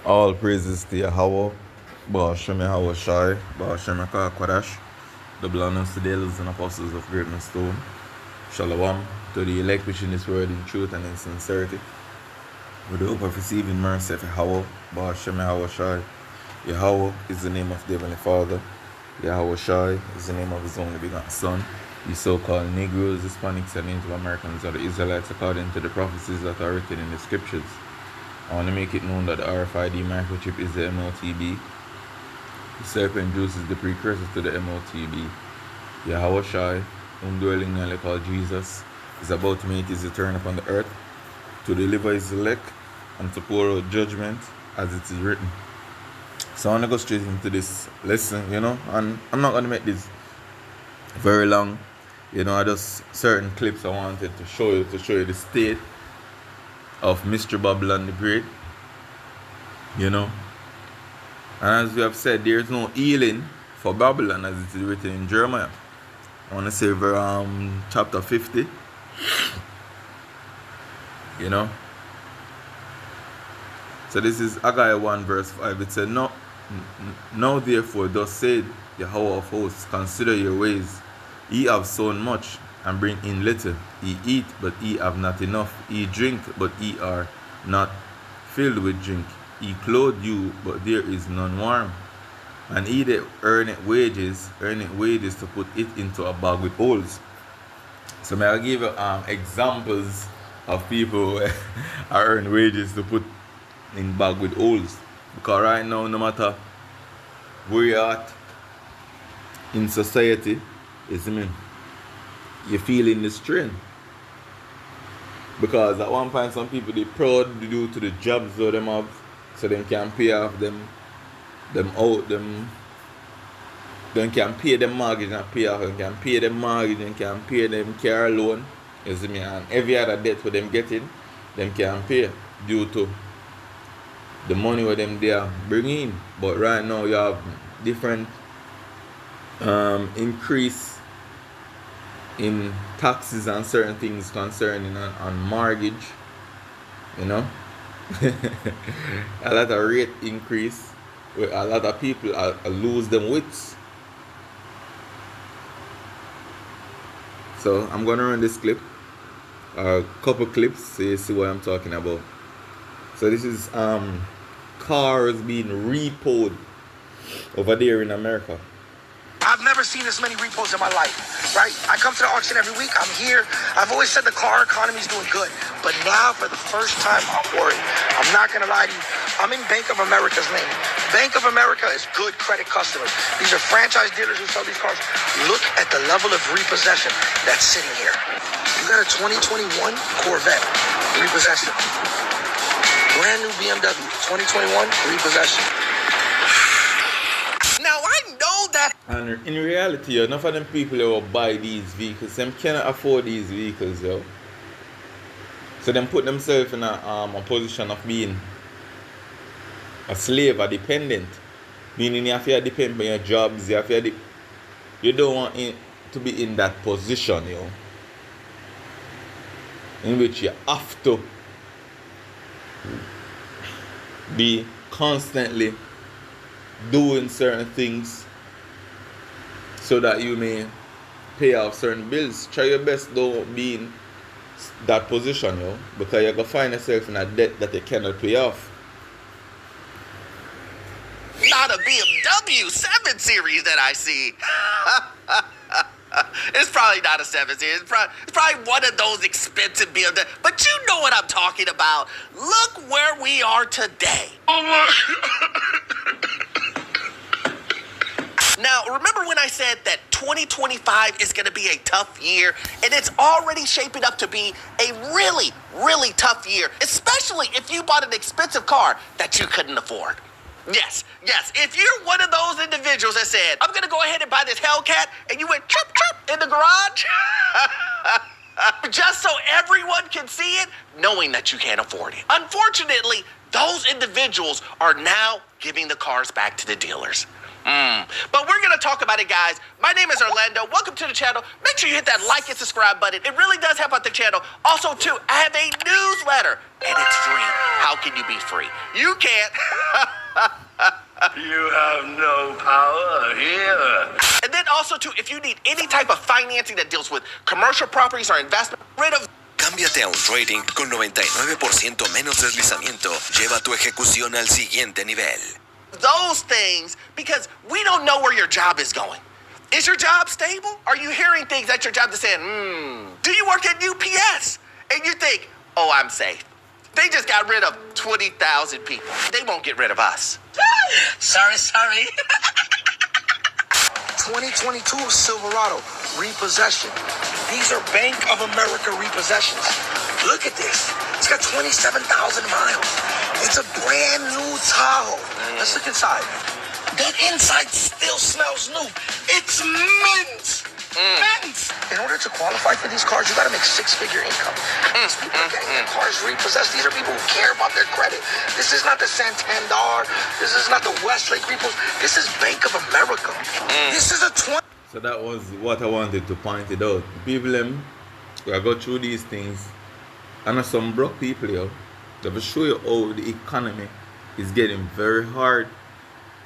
All praises to Yahweh, Ba'ashem Yahweh Shai, Ba'ashem Eka Kwadash, the blondest fidelis and apostles of greatness stone. Shalom to the elect which in this word in truth and in sincerity. With the hope of receiving mercy of Yahweh, Ba'ashem Yahweh Shai. Yahweh is the name of the Heavenly Father. Yahweh Shai is the name of his only begotten Son. The so-called Negroes, Hispanics, and Native Americans are the Israelites according to the prophecies that are written in the scriptures. I want to make it known that the RFID microchip is the MOTB. The serpent juice is the precursor to the MOTB. Yahweh Shai, whom dwelling in called Jesus, is about to make his return upon the earth to deliver his elect and to pour out judgment as it is written. So I want to go straight into this lesson, and I'm not going to make this very long. I just certain clips I wanted to show you the state of Mr. Babylon the Great. And as we have said, there is no healing for Babylon as it is written in Jeremiah. I want to say chapter 50. So this is Haggai 1 verse 5. It said, Now therefore, thus said Yahweh of hosts, consider your ways. Ye have sown much, and bring in little. Ye eat, but ye have not enough. Ye drink, but ye are not filled with drink. Ye clothe you, but there is none warm. And ye that earn wages to put it into a bag with holes. So may I give you examples of people who earn wages to put in bag with holes. Because right now, no matter where you're at in society, you're feeling the strain. Because at one point some people they proud due to the jobs that them have, so they can pay off them can pay them mortgage and pay off, them can pay them mortgage and can pay them car loan, and every other debt for them getting, them can pay due to the money where them they are bringing in. But right now you have different increase in taxes and certain things concerning on mortgage, a lot of rate increase where a lot of people lose them wits. So I'm gonna run this clip, a couple clips, so you see what I'm talking about. So this is cars being repoed over there in America. I've never seen this many repos in my life, right? I come to the auction every week. I'm here. I've always said the car economy is doing good. But now, for the first time, I'm worried. I'm not going to lie to you. I'm in Bank of America's lane. Bank of America is good credit customers. These are franchise dealers who sell these cars. Look at the level of repossession that's sitting here. You got a 2021 Corvette repossession. Brand new BMW, 2021 repossession. Now, I know that. And in reality, enough of them people who will buy these vehicles, them cannot afford these vehicles, yo. So them put themselves in a position of being a slave, a dependent. Meaning you have to depend on your jobs, you don't want to be in that position, in which you have to be constantly doing certain things so that you may pay off certain bills. Try your best don't be in that position, because you're going to find yourself in a debt that you cannot pay off. Not a BMW 7 Series that I see. It's probably not a 7 Series. It's probably one of those expensive BMW. But you know what I'm talking about. Look where we are today. Oh my. Now, remember when I said that 2025 is going to be a tough year? And it's already shaping up to be a really, really tough year. Especially if you bought an expensive car that you couldn't afford. Yes. If you're one of those individuals that said, I'm going to go ahead and buy this Hellcat, and you went chirp in the garage, just so everyone can see it, knowing that you can't afford it. Unfortunately, those individuals are now giving the cars back to the dealers. But we're going to talk about it, guys. My name is Orlando. Welcome to the channel. Make sure you hit that like and subscribe button. It really does help out the channel. Also, too, I have a newsletter, and it's free. How can you be free? You can't. You have no power here. And then also, too, if you need any type of financing that deals with commercial properties or investment, rid of... Cámbiate a un trading con 99% menos deslizamiento. Lleva tu ejecución al siguiente nivel. those things because we don't know where your job is going. Is your job stable? Are you hearing things at your job that saying, do you work at UPS? And you think, oh, I'm safe. They just got rid of 20,000 people. They won't get rid of us. Sorry. 2022 Silverado repossession. These are Bank of America repossessions. Look at this. It's got 27,000 miles. It's a brand new Tahoe. Let's look inside. That inside still smells new. It's mint. Mint. In order to qualify for these cars, you got to make six-figure income. These people are getting their cars repossessed. These are people who care about their credit. This is not the Santander. This is not the Westlake repos. This is Bank of America. This is a 20. So that was what I wanted to point it out. People them who go through these things, and some broke people here, they will show you how the economy is getting very hard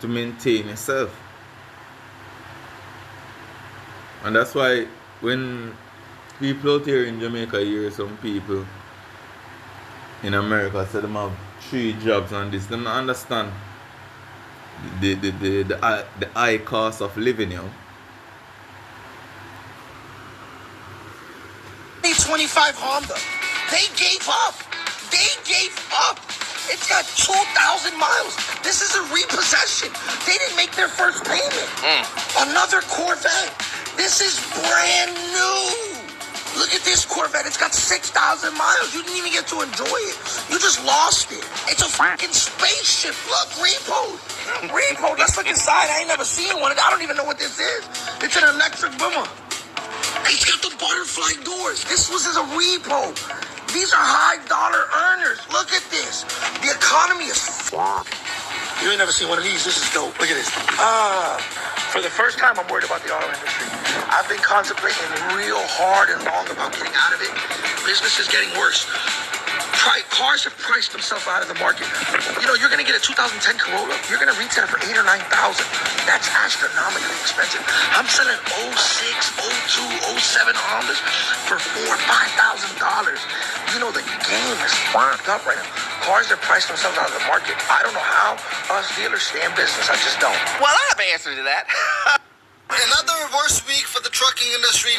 to maintain itself. And that's why when people out here in Jamaica hear some people in America say them have 3 jobs and this, they don't understand the high cost of living, you know. 25 Honda. They gave up. It's got 2,000 miles. This is a repossession. They didn't make their first payment. Another Corvette. This is brand new. Look at this Corvette. It's got 6,000 miles. You didn't even get to enjoy it. You just lost it. It's a fucking spaceship. Look, repo. Let's look inside. I ain't never seen one. I don't even know what this is. It's an electric boomer. It's got the butterfly doors. This was as a repo. These are high dollar earners. Look at this. The economy is fucked. You ain't never seen one of these. This is dope. Look at this. For the first time, I'm worried about the auto industry. I've been contemplating real hard and long about getting out of it. Business is getting worse. Cars have priced themselves out of the market. You know, you're going to get a 2010 Corolla. You're going to retail for $8,000 or $9,000. That's astronomically expensive. I'm selling 06, 02, 07 Hondas for $4,000, $5,000. You know, the game is fucked up right now. Cars have priced themselves out of the market. I don't know how us dealers stay in business. I just don't. Well, I have an answer to that. Another worse week for the trucking industry.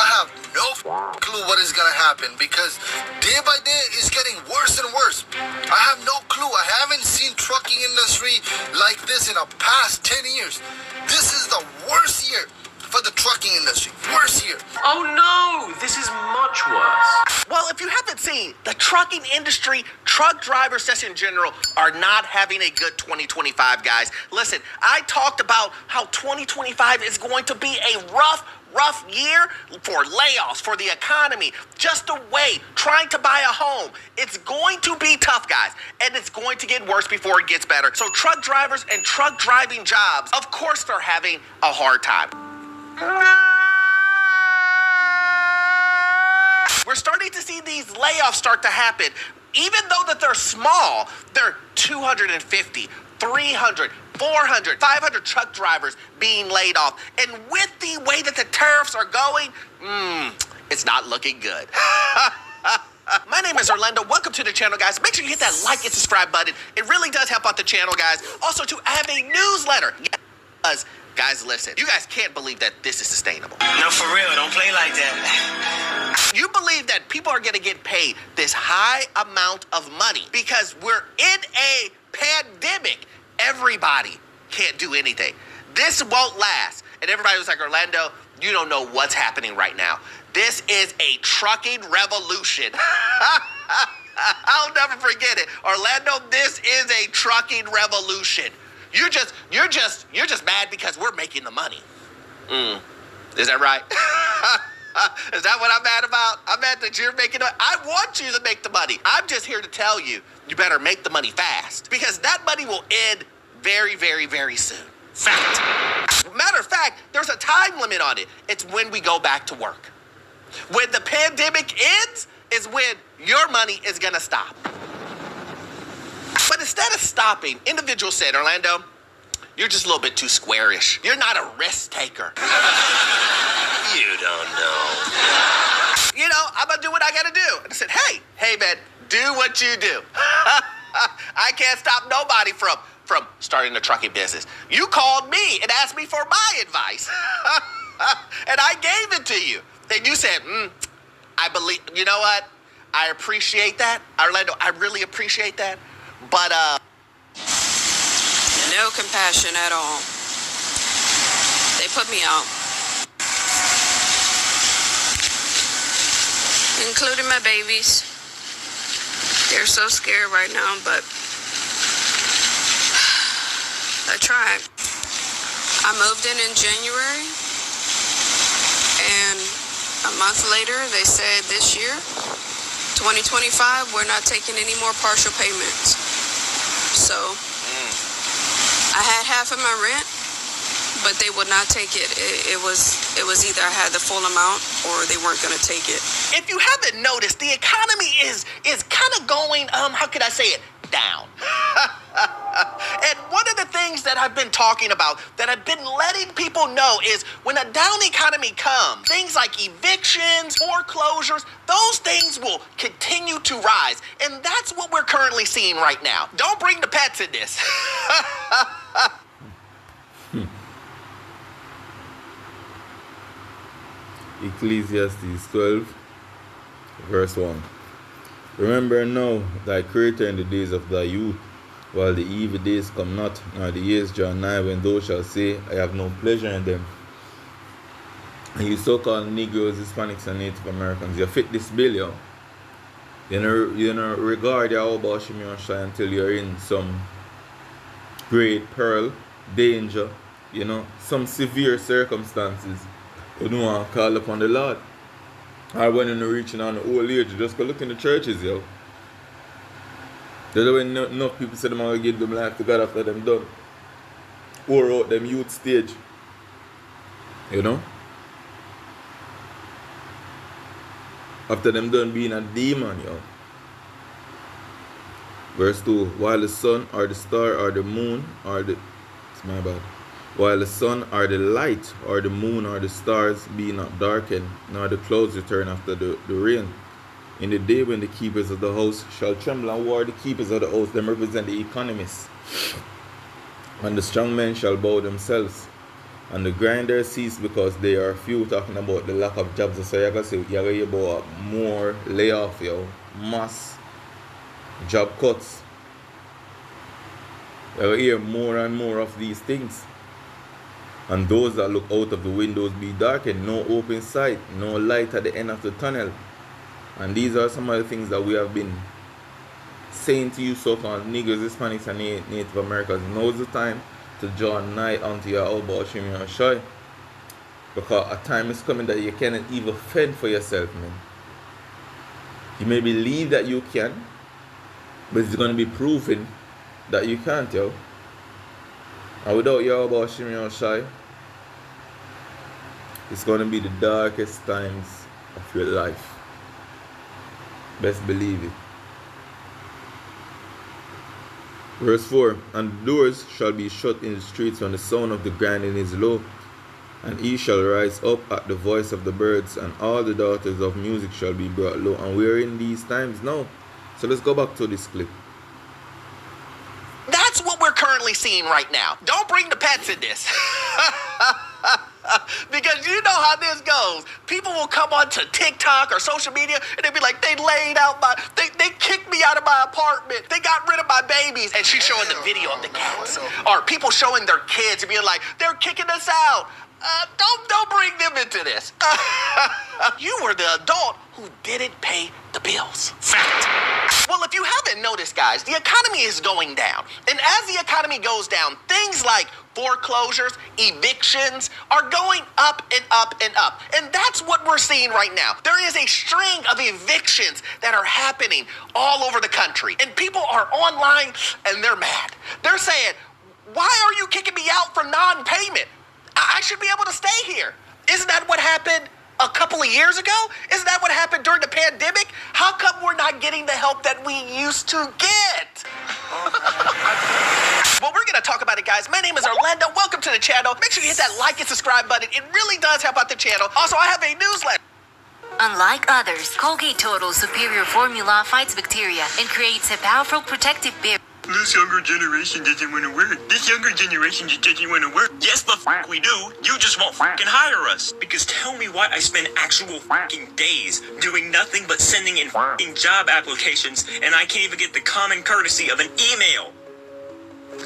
I have no clue what is going to happen because day by day it's getting worse and worse. I have no clue. I haven't seen trucking industry like this in the past 10 years. This is the worst year for the trucking industry. Worst year. Oh no, this is much worse. Well, if you haven't seen, the trucking industry, truck drivers just in general, are not having a good 2025, guys. Listen, I talked about how 2025 is going to be a rough year for layoffs, for the economy, just the way, trying to buy a home. It's going to be tough, guys, and it's going to get worse before it gets better. So truck drivers and truck driving jobs, of course, they're having a hard time. We're starting to see these layoffs start to happen. Even though that they're small, they're 250, 300, 400, 500 truck drivers being laid off. And with the way that the tariffs are going, it's not looking good. My name is Orlando. Welcome to the channel, guys. Make sure you hit that like and subscribe button. It really does help out the channel, guys. Also, too, I have a newsletter. Yes, guys, listen. You guys can't believe that this is sustainable. No, for real, don't play like that. You believe that people are going to get paid this high amount of money because we're in a pandemic. Everybody can't do anything. This won't last. And everybody was like, Orlando, you don't know what's happening right now. This is a trucking revolution. I'll never forget it. Orlando, this is a trucking revolution. You're just mad because we're making the money. Is that right? Is that what I'm mad about? I'm mad that you're making it. I want you to make the money. I'm just here to tell you, you better make the money fast because that money will end very, very, very soon. Fact. Matter of fact, there's a time limit on it. It's when we go back to work. When the pandemic ends is when your money is going to stop. But instead of stopping, individuals said, Orlando, you're just a little bit too squarish. You're not a risk taker. You don't know. You know, I'm going to do what I got to do. And I said, hey, man, do what you do. I can't stop nobody from starting a trucking business. You called me and asked me for my advice. And I gave it to you. And you said, I believe, you know what? I appreciate that. Orlando, I really appreciate that. But, no compassion at all. They put me out. Including my babies. They're so scared right now, but I tried. I moved in January, and a month later, they said this year, 2025, we're not taking any more partial payments. So I had half of my rent, but they would not take it. It was either I had the full amount or they weren't going to take it. if you haven't noticed, the economy is kind of going, how could I say it, down. And one of the things that I've been talking about, that I've been letting people know is when a down economy comes, things like evictions, foreclosures, those things will continue to rise. And that's what we're currently seeing right now. Don't bring the pets in this. Ecclesiastes 12, verse 1. Remember now thy Creator in the days of thy youth, while the evil days come not, nor the years draw nigh, when thou shalt say, I have no pleasure in them. And you so-called Negroes, Hispanics, and Native Americans, you fit this bill, yo. You know, regard your about Shimei until you're in some great peril, danger, you know, some severe circumstances. You don't want to call upon the Lord. Or when you're reaching on the old age, you just go look in the churches, yo. There's when enough people say them going to give them life to God after them done. Or out them youth stage. You know? After them done being a demon, yo. Verse 2. While the sun or the star or the moon or the... It's my bad. While the sun or the light or the moon or the stars be not darkened, nor the clouds return after the rain. In the day when the keepers of the house shall tremble, and who are the keepers of the house? Them represent the economists. And the strong men shall bow themselves, and the grinders cease because they are few, talking about the lack of jobs. So you're going to say, you're going to hear about more layoff, yo, mass job cuts. You're going to hear more and more of these things. And those that look out of the windows be darkened, no open sight, no light at the end of the tunnel. And these are some of the things that we have been saying to you, so-called Negroes, Hispanics, and Native Americans. Now's the time to draw nigh unto your elbow, Shimmy and Shai. Because a time is coming that you cannot even fend for yourself, man. You may believe that you can, but it's going to be proven that you can't, yo. And without your elbow, Shimmy and Shai, it's going to be the darkest times of your life. Best believe it. Verse 4. And the doors shall be shut in the streets when the sound of the grinding is low, and he shall rise up at the voice of the birds, and all the daughters of music shall be brought low. And we're in these times now. So let's go back to this clip. That's what we're currently seeing right now. Don't bring the pets in this. Because you know how this goes. People will come onto TikTok or social media and they'll be like, they kicked me out of my apartment. They got rid of my babies. And she's showing the video of the cats. Or people showing their kids and being like, they're kicking us out. Don't bring them into this. You were the adult who didn't pay the bills. Fact. Well, if you haven't noticed, guys, the economy is going down. And as the economy goes down, things like foreclosures, evictions are going up and up and up. And that's what we're seeing right now. There is a string of evictions that are happening all over the country. And people are online and they're mad. They're saying, Why are you kicking me out for non-payment? I should be able to stay here. Isn't that what happened a couple of years ago? Isn't that what happened during the pandemic? How come we're not getting the help that we used to get? Well, we're going to talk about it, guys. My name is Orlando. Welcome to the channel. Make sure you hit that like and subscribe button. It really does help out the channel. Also, I have a newsletter. Unlike others, Colgate Total Superior Formula fights bacteria and creates a powerful protective barrier. This younger generation doesn't want to work. This younger generation just doesn't want to work. Yes, the f*** we do. You just won't f***ing hire us. Because tell me why I spend actual f***ing days doing nothing but sending in f***ing job applications and I can't even get the common courtesy of an email.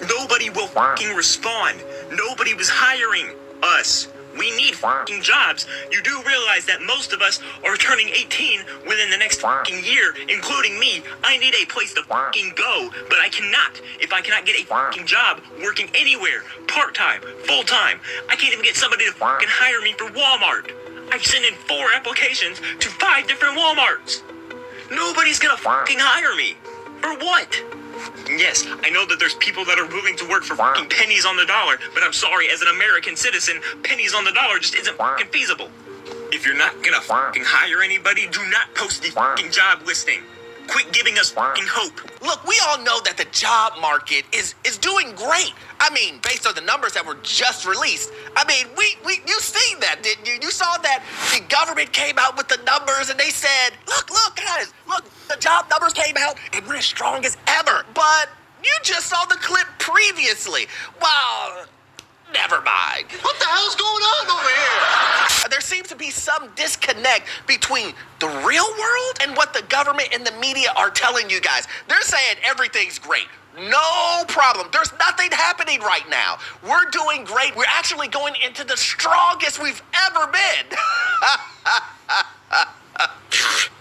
Nobody will f***ing respond. Nobody was hiring us. We need f***ing jobs. You do realize that most of us are turning 18 within the next f***ing year, including me. I need a place to f***ing go, but I cannot. If I cannot get a f***ing job working anywhere, part-time, full-time, I can't even get somebody to f***ing hire me for Walmart. I've sent in 4 applications to 5 different Walmarts. Nobody's gonna f***ing hire me. For what? Yes, I know that there's people that are willing to work for fucking pennies on the dollar, but I'm sorry, as an American citizen, pennies on the dollar just isn't fucking feasible. If you're not gonna fucking hire anybody, do not post the fucking job listing. Quit giving us fucking hope. Look, we all know that the job market is doing great. I mean, based on the numbers that were just released. I mean, you seen that, didn't you? You saw that the government came out with the numbers and they said, look, guys, look, the job numbers came out and we're as strong as ever. But you just saw the clip previously. Well, never mind. What the hell's going on over here? There seems to be some disconnect between the real world and what the government and the media are telling you guys. They're saying everything's great. No problem. There's nothing happening right now. We're doing great. We're actually going into the strongest we've ever been.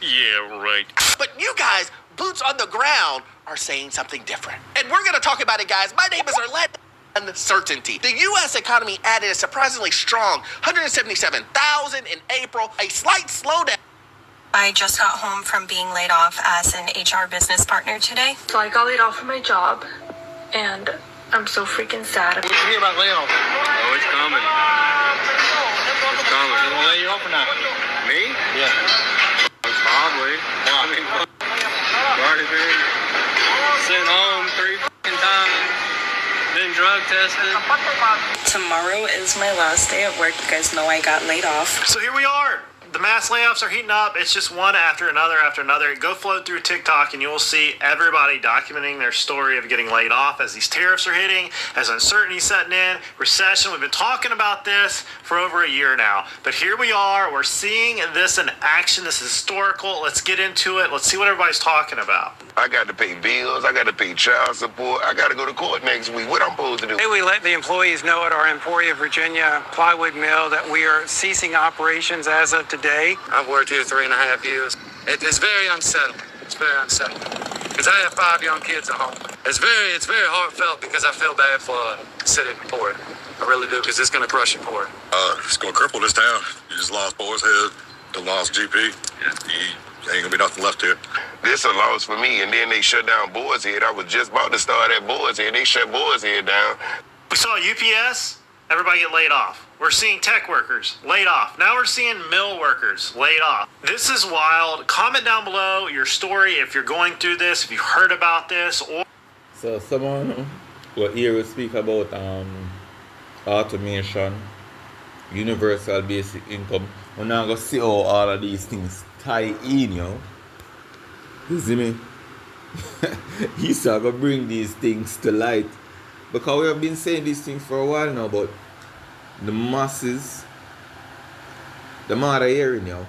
Yeah, right. But you guys, boots on the ground, are saying something different. And we're going to talk about it, guys. My name is Orlando. Uncertainty. The U.S. economy added a surprisingly strong 177,000 in April, a slight slowdown. I just got home from being laid off as an HR business partner today. So I got laid off from my job, and I'm so freaking sad. What you hear about layoff? Oh, it's coming. It's coming. They gonna lay you off or not? Me? Yeah. Probably. I mean, already been sent home 3 fucking times. Been drug tested. Tomorrow is my last day at work. You guys know I got laid off. So here we are. The mass layoffs are heating up. It's just one after another after another. Go float through TikTok and you will see everybody documenting their story of getting laid off as these tariffs are hitting, as uncertainty setting in, recession. We've been talking about this for over a year now. But here we are. We're seeing this in action. This is historical. Let's get into it. Let's see what everybody's talking about. I got to pay bills. I got to pay child support. I got to go to court next week. What I'm supposed to do? Hey, we let the employees know at our Emporia, Virginia plywood mill that we are ceasing operations as of today. I've worked here 3.5 years. It's very unsettling. It's very unsettling. Because I have 5 young kids at home. It's very heartfelt because I feel bad for City of Emporia. I really do, because it's going to crush Emporia. It's going to cripple this town. You just lost Boys Head, you lost GP. Ain't going to be nothing left here. This a loss for me, and then they shut down Boys Head. I was just about to start at Boys Head. They shut Boys Head down. We saw UPS, everybody get laid off. We're seeing tech workers laid off. Now we're seeing mill workers laid off. This is wild. Comment down below your story if you're going through this, if you've heard about this. So someone will hear us speak about automation, universal basic income. We're now going to see how all of these things tie in, you know. You see me? He's going to bring these things to light. Because we have been saying these things for a while now, but the masses, the mad are hearing, yo.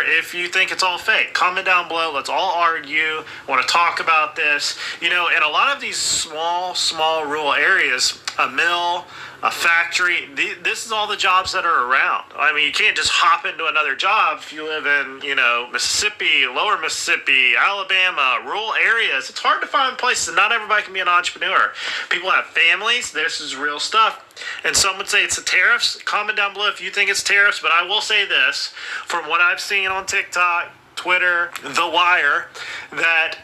If you think it's all fake, comment down below. Let's all argue. Want to talk about this. You know, in a lot of these small rural areas, a mill, a factory, this is all the jobs that are around. I mean, you can't just hop into another job if you live in, you know, Mississippi, lower Mississippi, Alabama, rural areas. It's hard to find places. Not everybody can be an entrepreneur. People have families. This is real stuff. And some would say it's the tariffs. Comment down below if you think it's tariffs. But I will say this, from what I've seen on TikTok, Twitter, The Wire, that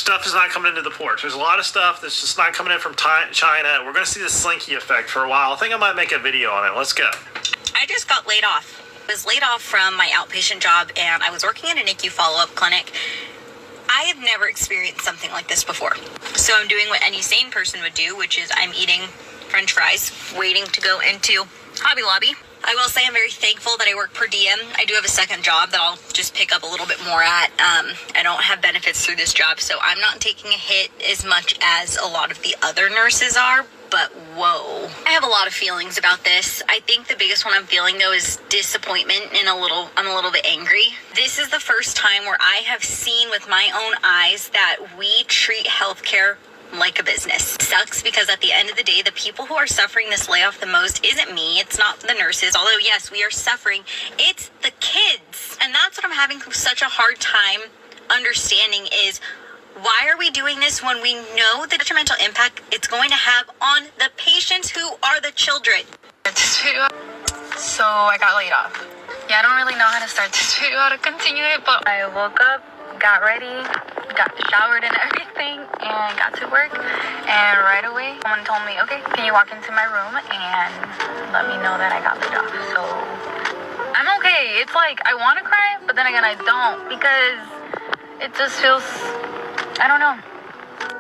stuff is not coming into the ports. There's a lot of stuff that's just not coming in from China. We're going to see the slinky effect for a while. I think I might make a video on it. Let's go. I just got laid off. I was laid off from my outpatient job, and I was working in a NICU follow-up clinic. I have never experienced something like this before. So I'm doing what any sane person would do, which is I'm eating French fries, waiting to go into Hobby Lobby. I will say I'm very thankful that I work per diem. I do have a second job that I'll just pick up a little bit more at. I don't have benefits through this job, so I'm not taking a hit as much as a lot of the other nurses are. But whoa, I have a lot of feelings about this. I think the biggest one I'm feeling though is disappointment and I'm a little bit angry. This is the first time where I have seen with my own eyes that we treat healthcare like a business. It sucks because at the end of the day, the people who are suffering this layoff the most isn't me. It's not the nurses. Although yes, we are suffering. It's the kids. And that's what I'm having such a hard time understanding is why are we doing this when we know the detrimental impact it's going to have on the patients who are the children? So I got laid off. Yeah, I don't really know how to start this video, how to continue it, but I woke up, got ready, got showered and everything, and got to work. And right away, someone told me, okay, can you walk into my room and let me know that I got laid off? So I'm okay. It's like I want to cry, but then again, I don't because it just feels, I don't know.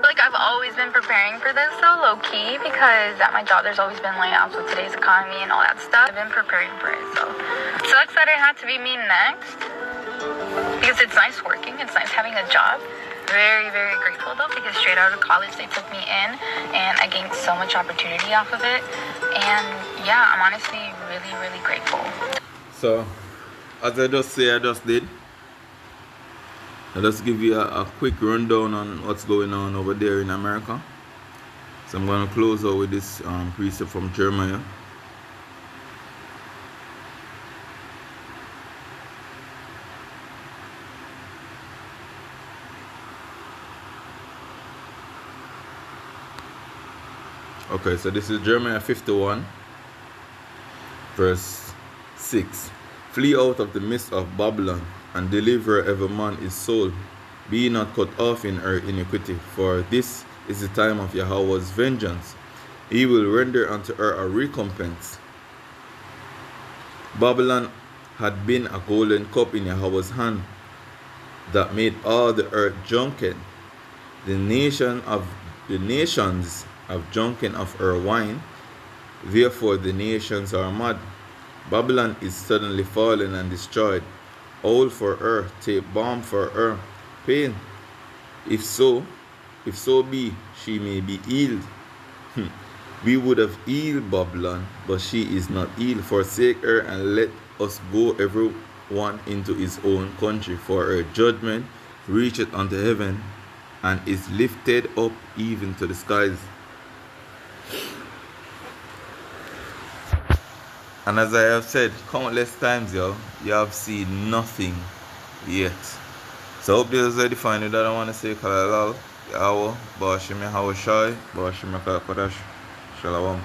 Like I've always been preparing for this so low-key because at my job there's always been layoffs with today's economy and all that stuff. I've been preparing for it, so it sucks that it had to be me next because it's nice working, it's nice having a job. Very, very grateful though because straight out of college they took me in and I gained so much opportunity off of it. And yeah, I'm honestly really, really grateful. So, as I just say, I just did. I'll just give you a quick rundown on what's going on over there in America. So I'm going to close out with this precept from Jeremiah. Okay, so this is Jeremiah 51, verse 6. Flee out of the midst of Babylon, and deliver every man his soul. Be not cut off in her iniquity, for this is the time of Yahweh's vengeance. He will render unto her a recompense. Babylon had been a golden cup in Yahweh's hand, that made all the earth drunken. The nations have drunken of her wine, therefore the nations are mad. Babylon is suddenly fallen and destroyed. All for her, take balm for her pain. If so be, she may be healed. We would have healed Babylon, but she is not healed. Forsake her and let us go every one into his own country. For her judgment reacheth unto heaven, and is lifted up even to the skies. And as I have said countless times, you have seen nothing yet. So I hope this is the final that I want to say. Kalalal, Yahweh, Bashim Yahweh Shai, Bashim Yahweh Kodash, Shalom.